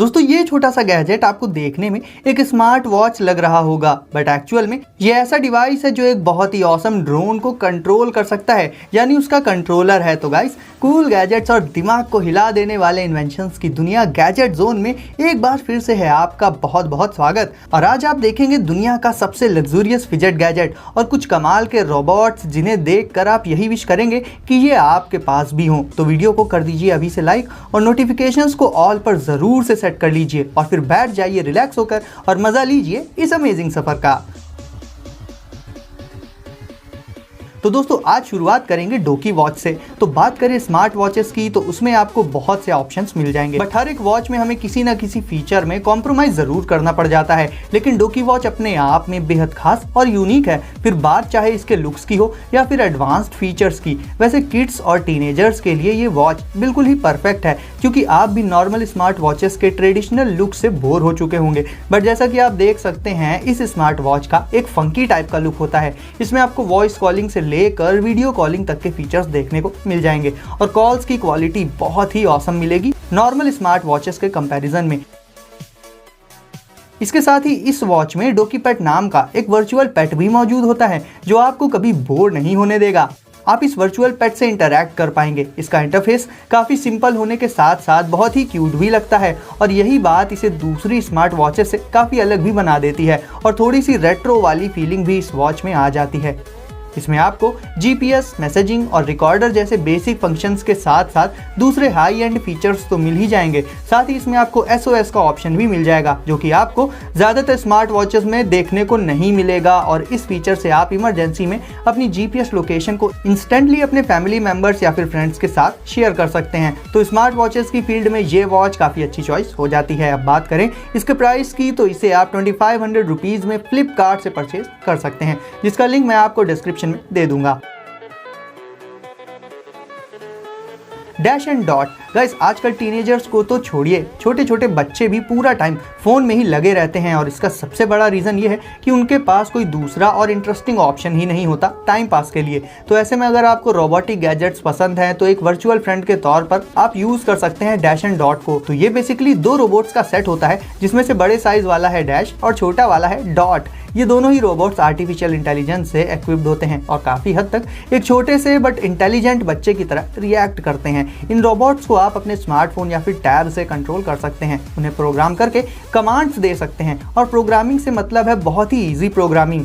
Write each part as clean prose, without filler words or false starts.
दोस्तों ये छोटा सा गैजेट आपको देखने में एक स्मार्ट वॉच लग रहा होगा, बट एक्चुअल में ये ऐसा डिवाइस है जो एक बहुत ही ऑसम ड्रोन को कंट्रोल कर सकता है, यानी उसका कंट्रोलर है। तो गाइस, कूल गैजेट्स और दिमाग को हिला देने वाले इन्वेंशंस की दुनिया गैजेट जोन में एक बार फिर से है आपका बहुत बहुत स्वागत। और आज आप देखेंगे दुनिया का सबसे लग्जूरियस फिजेट गैजेट और कुछ कमाल के रोबोट्स जिन्हें देखकर आप यही विश करेंगे कि ये आपके पास भी हों। तो वीडियो को कर दीजिए अभी से लाइक और नोटिफिकेशंस को ऑल पर जरूर से सेट कर लीजिए और फिर बैठ जाइए रिलैक्स होकर और मजा लीजिए इस अमेजिंग सफर का। तो दोस्तों आज शुरुआत करेंगे डोकी वॉच से। तो बात करें स्मार्ट वॉचेस की तो उसमें आपको बहुत से ऑप्शंस मिल जाएंगे, बट हर एक वॉच में हमें किसी ना किसी फीचर में कॉम्प्रोमाइज जरूर करना पड़ जाता है। लेकिन डोकी वॉच अपने आप में बेहद खास और यूनिक है, फिर बात चाहे इसके लुक्स की हो या फिर एडवांस्ड फीचर्स की। वैसे किड्स और टीनेजर्स के लिए ये वॉच बिल्कुल ही परफेक्ट है, क्योंकि आप भी नॉर्मल स्मार्ट वॉचेस के ट्रेडिशनल लुक से बोर हो चुके होंगे। बट जैसा कि आप देख सकते हैं इस स्मार्ट वॉच का एक फंकी टाइप का लुक होता है। इसमें आपको वॉइस कॉलिंग से लेकर वीडियो कॉलिंग तक के फीचर्स देखने को मिल जाएंगे और कॉल्स की क्वालिटी बहुत ही ऑसम मिलेगी नॉर्मल स्मार्ट वॉचेस के कंपैरिजन में। इसके साथ ही इस वॉच में डोकी पेट नाम का एक वर्चुअल पेट भी मौजूद होता है जो आपको कभी बोर नहीं होने देगा। आप इस वर्चुअल पेट से इंटरैक्ट कर पाएंगे। इसका इंटरफेस काफ़ी सिंपल होने के साथ साथ बहुत ही क्यूट भी लगता है और यही बात इसे दूसरी स्मार्ट वॉचेस से काफ़ी अलग भी बना देती है और थोड़ी सी रेट्रो वाली फीलिंग भी इस वॉच में आ जाती है। इसमें आपको जीपीएस, मैसेजिंग और रिकॉर्डर जैसे बेसिक फंक्शंस के साथ साथ दूसरे हाई एंड फीचर्स तो मिल ही जाएंगे। साथ ही इसमें आपको एसओएस का ऑप्शन भी मिल जाएगा जो कि आपको ज़्यादातर स्मार्ट वॉचेस में देखने को नहीं मिलेगा और इस फीचर से आप इमरजेंसी में अपनी जीपीएस लोकेशन को इंस्टेंटली अपने फैमिली मेम्बर्स या फिर फ्रेंड्स के साथ शेयर कर सकते हैं। तो स्मार्ट वॉचेस की फील्ड में ये वॉच काफ़ी अच्छी चॉइस हो जाती है। अब बात करें इसके प्राइस की तो इसे आप 2500 रुपीज़ में फ्लिपकार्ट से परचेज कर सकते हैं, जिसका लिंक मैं आपको डिस्क्रिप्शन में दे दूंगा। डैश एंड डॉट गाइस, आजकल टीनेजर्स को तो छोड़िए, छोटे छोटे बच्चे भी पूरा टाइम फ़ोन में ही लगे रहते हैं और इसका सबसे बड़ा रीज़न ये है कि उनके पास कोई दूसरा और इंटरेस्टिंग ऑप्शन ही नहीं होता टाइम पास के लिए। तो ऐसे में अगर आपको रोबोटिक गैजेट्स पसंद हैं तो एक वर्चुअल फ्रेंड के तौर पर आप यूज़ कर सकते हैं डैश एंड डॉट को। तो ये बेसिकली दो रोबोट्स का सेट होता है जिसमें से बड़े साइज वाला है डैश और छोटा वाला है डॉट। ये दोनों ही रोबोट्स आर्टिफिशियल इंटेलिजेंस से इक्विप्ड होते हैं और काफ़ी हद तक एक छोटे से बट इंटेलिजेंट बच्चे की तरह रिएक्ट करते हैं। इन रोबोट्स को आप अपने स्मार्टफोन या फिर टैब से कंट्रोल कर सकते हैं, उन्हें प्रोग्राम करके कमांड्स दे सकते हैं और प्रोग्रामिंग से मतलब है बहुत ही ईजी प्रोग्रामिंग।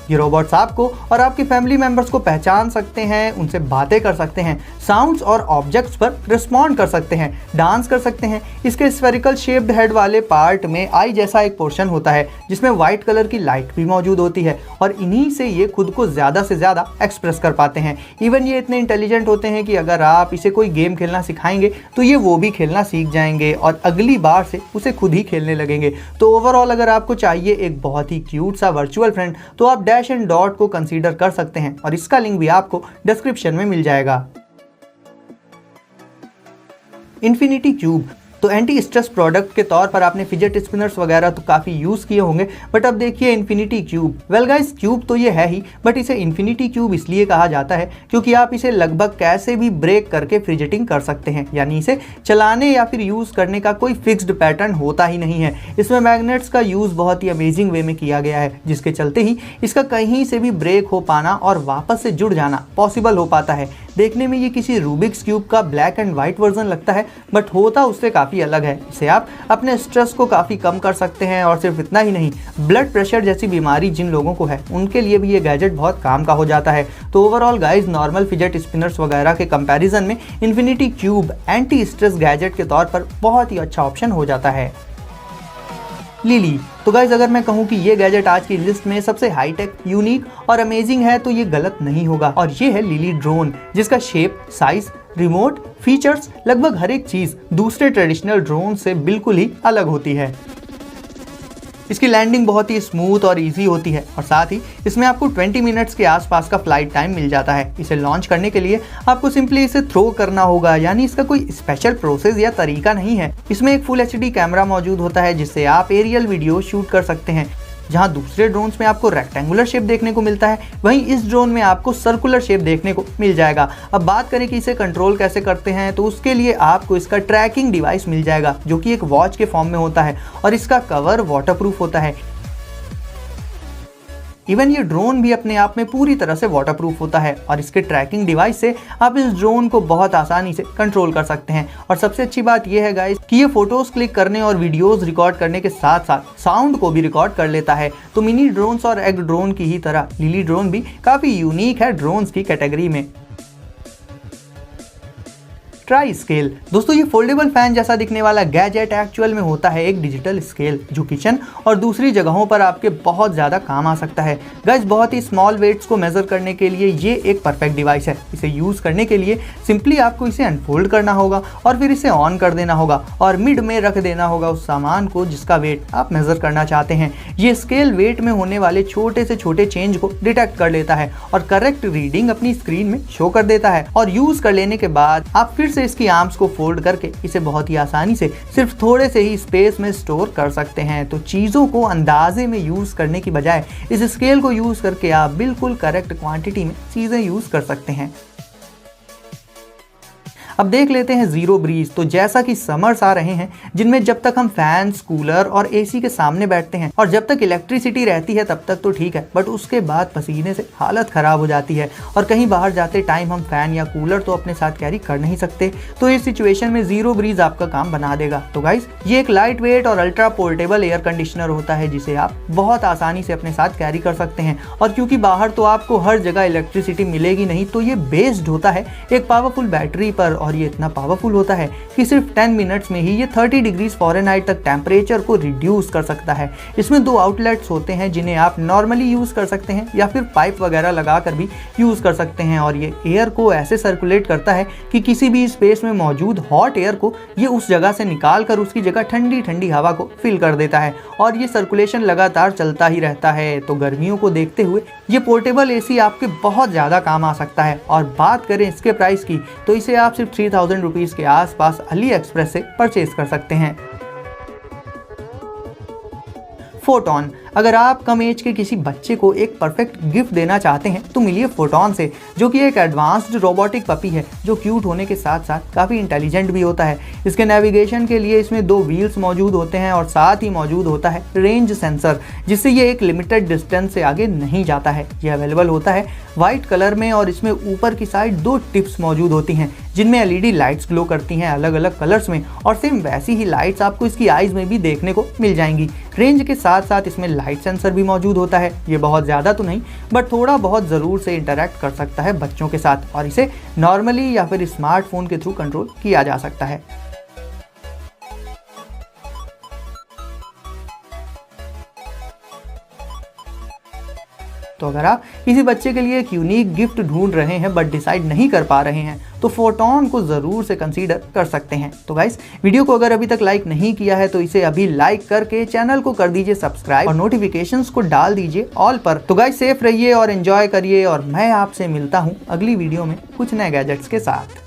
ये रोबोट्स आपको और आपके फैमिली मेंबर्स को पहचान सकते हैं, उनसे बातें कर सकते हैं, साउंड्स और ऑब्जेक्ट्स पर रिस्पॉन्ड कर सकते हैं, डांस कर सकते हैं। इसके स्फेरिकल शेप्ड हेड वाले पार्ट में आई जैसा एक पोर्शन होता है जिसमें वाइट कलर की लाइट भी मौजूद होती है और इन्हीं से ये खुद को ज़्यादा से ज़्यादा एक्सप्रेस कर पाते हैं। इवन ये इतने इंटेलिजेंट होते हैं कि अगर आप इसे कोई गेम खेलना सिखाएंगे तो ये वो भी खेलना सीख जाएंगे और अगली बार से उसे खुद ही खेलने लगेंगे। तो ओवरऑल अगर आपको चाहिए एक बहुत ही क्यूट सा वर्चुअल फ्रेंड तो आप डैश एंड डॉट को कंसीडर कर सकते हैं और इसका लिंक भी आपको डिस्क्रिप्शन में मिल जाएगा। इन्फिनिटी क्यूब तो एंटी स्ट्रेस प्रोडक्ट के तौर पर आपने फिजेट स्पिनर्स वगैरह तो काफ़ी यूज़ किए होंगे, बट अब देखिए infinity cube. Well guys, cube तो ये है ही, बट इसे इन्फिनिटी क्यूब इसलिए कहा जाता है क्योंकि आप इसे लगभग कैसे भी ब्रेक करके फिजेटिंग कर सकते हैं, यानी इसे चलाने या फिर यूज़ करने का कोई फिक्स्ड पैटर्न होता ही नहीं है। इसमें मैग्नेट्स का यूज़ बहुत ही अमेजिंग वे में किया गया है जिसके चलते ही इसका कहीं से भी ब्रेक हो पाना और वापस से जुड़ जाना पॉसिबल हो पाता है। देखने में ये किसी रूबिक्स क्यूब का ब्लैक एंड वाइट वर्जन लगता है, बट होता उससे काफ़ी अलग है। इसे आप अपने स्ट्रेस को काफ़ी कम कर सकते हैं और सिर्फ इतना ही नहीं, ब्लड प्रेशर जैसी बीमारी जिन लोगों को है उनके लिए भी ये गैजेट बहुत काम का हो जाता है। तो overall guys, normal fidget spinners वगैरह के कंपैरिजन में infinity cube anti stress gadget के तौर पर बहुत ही अच्छा ऑप्शन हो जाता है। लिली तो गाइज, अगर मैं कहूँ कि ये गैजेट आज की लिस्ट में सबसे हाईटेक, यूनिक और अमेजिंग है तो ये गलत नहीं होगा और ये है लिली ड्रोन, जिसका शेप, साइज, रिमोट, फीचर्स, लगभग हर एक चीज़ दूसरे ट्रेडिशनल ड्रोन से बिल्कुल ही अलग होती है। इसकी लैंडिंग बहुत ही स्मूथ और इजी होती है और साथ ही इसमें आपको 20 मिनट्स के आसपास का फ्लाइट टाइम मिल जाता है। इसे लॉन्च करने के लिए आपको सिंपली इसे थ्रो करना होगा, यानी इसका कोई स्पेशल प्रोसेस या तरीका नहीं है। इसमें एक फुल एचडी कैमरा मौजूद होता है जिससे आप एरियल वीडियो शूट कर सकते हैं। जहां दूसरे ड्रोन्स में आपको रेक्टेंगुलर शेप देखने को मिलता है, वहीं इस ड्रोन में आपको सर्कुलर शेप देखने को मिल जाएगा। अब बात करें कि इसे कंट्रोल कैसे करते हैं, तो उसके लिए आपको इसका ट्रैकिंग डिवाइस मिल जाएगा जो कि एक वॉच के फॉर्म में होता है और इसका कवर वाटरप्रूफ होता है। इवन ये ड्रोन भी अपने आप में पूरी तरह से वाटरप्रूफ होता है और इसके ट्रैकिंग डिवाइस से आप इस ड्रोन को बहुत आसानी से कंट्रोल कर सकते हैं। और सबसे अच्छी बात यह है गाइस कि ये फोटोज क्लिक करने और वीडियोस रिकॉर्ड करने के साथ साथ साउंड को भी रिकॉर्ड कर लेता है। तो मिनी ड्रोन्स और एग ड्रोन की ही तरह लिली ड्रोन भी काफी यूनिक है ड्रोन्स की कैटेगरी में। ट्राई स्केल दोस्तों, ये फोल्डेबल फैन जैसा दिखने वाला गैजेट एक्चुअल में होता है एक डिजिटल स्केल जो किचन और दूसरी जगहों पर आपके बहुत ज़्यादा काम आ सकता है। गाइस, बहुत ही स्मॉल वेट्स को मेजर करने के लिए ये एक परफेक्ट डिवाइस है। इसे यूज़ करने के लिए सिंपली आपको इसे अनफोल्ड करना होगा और फिर इसे ऑन कर देना होगा और मिड में रख देना होगा उस सामान को जिसका वेट आप मेजर करना चाहते हैं। ये स्केल वेट में होने वाले छोटे से छोटे चेंज को डिटेक्ट कर लेता है और करेक्ट रीडिंग अपनी स्क्रीन में शो कर देता है। और यूज़ कर लेने के बाद आप फिर से इसकी आर्म्स को फोल्ड करके इसे बहुत ही आसानी से सिर्फ थोड़े से ही स्पेस में स्टोर कर सकते हैं। तो चीज़ों को अंदाजे में यूज़ करने की बजाय इस स्केल को यूज़ करके आप बिल्कुल करेक्ट क्वांटिटी में चीज़ें यूज़ कर सकते हैं। अब देख लेते हैं जीरो ब्रीज। तो जैसा कि समर्स आ रहे हैं जिनमें जब तक हम फैंस, कूलर और एसी के सामने बैठते हैं और जब तक इलेक्ट्रिसिटी रहती है तब तक तो ठीक है, बट उसके बाद पसीने से हालत ख़राब हो जाती है और कहीं बाहर जाते टाइम हम फैन या कूलर तो अपने साथ कैरी कर नहीं सकते। तो इस सिचुएशन में जीरो ब्रीज आपका काम बना देगा। तो गाइस, ये एक लाइट वेट और अल्ट्रा पोर्टेबल एयर कंडीशनर होता है जिसे आप बहुत आसानी से अपने साथ कैरी कर सकते हैं। और क्योंकि बाहर तो आपको हर जगह इलेक्ट्रिसिटी मिलेगी नहीं, तो ये बेस्ड होता है एक पावरफुल बैटरी पर और ये इतना पावरफुल होता है कि सिर्फ 10 मिनट्स में ही ये 30 डिग्री फ़ारेनहाइट तक टेम्परेचर को रिड्यूस कर सकता है। इसमें 2 आउटलेट्स होते हैं जिन्हें आप नॉर्मली यूज़ कर सकते हैं या फिर पाइप वगैरह लगाकर भी यूज़ कर सकते हैं और ये एयर को ऐसे सर्कुलेट करता है कि किसी भी स्पेस में मौजूद हॉट एयर को ये उस जगह से निकाल कर उसकी जगह ठंडी ठंडी हवा को फिल कर देता है और ये सर्कुलेशन लगातार चलता ही रहता है। तो गर्मियों को देखते हुए ये पोर्टेबल एसी आपके बहुत ज़्यादा काम आ सकता है। और बात करें इसके प्राइस की, तो इसे आप सिर्फ 3000 रुपीज़ के आसपास अली एक्सप्रेस से परचेज कर सकते हैं। फोटॉन, अगर आप कम एज के किसी बच्चे को एक परफेक्ट गिफ्ट देना चाहते हैं तो मिलिए फोटॉन से, जो कि एक एडवांस्ड रोबोटिक पपी है जो क्यूट होने के साथ साथ काफ़ी इंटेलिजेंट भी होता है। इसके नेविगेशन के लिए इसमें 2 व्हील्स मौजूद होते हैं और साथ ही मौजूद होता है रेंज सेंसर, जिससे ये एक लिमिटेड डिस्टेंस से आगे नहीं जाता है। ये अवेलेबल होता है वाइट कलर में और इसमें ऊपर की साइड 2 टिप्स मौजूद होती हैं जिनमें एलईडी लाइट्स ग्लो करती हैं अलग अलग कलर्स में और सेम वैसी ही लाइट्स आपको इसकी आईज में भी देखने को मिल जाएंगी। रेंज के साथ साथ इसमें लाइट सेंसर भी मौजूद होता है। ये बहुत ज़्यादा तो नहीं बट थोड़ा बहुत ज़रूर से इंटरैक्ट कर सकता है बच्चों के साथ और इसे नॉर्मली या फिर स्मार्टफोन के थ्रू कंट्रोल किया जा सकता है। तो अगर आप किसी बच्चे के लिए एक यूनिक गिफ्ट ढूंढ रहे हैं बट डिसाइड नहीं कर पा रहे हैं तो फोटॉन को ज़रूर से कंसीडर कर सकते हैं। तो गाइस, वीडियो को अगर अभी तक लाइक नहीं किया है तो इसे अभी लाइक करके चैनल को कर दीजिए सब्सक्राइब और नोटिफिकेशंस को डाल दीजिए ऑल पर। तो गाइस, सेफ रहिए और एंजॉय करिए और मैं आपसे मिलता हूँ अगली वीडियो में कुछ नए गैजेट्स के साथ।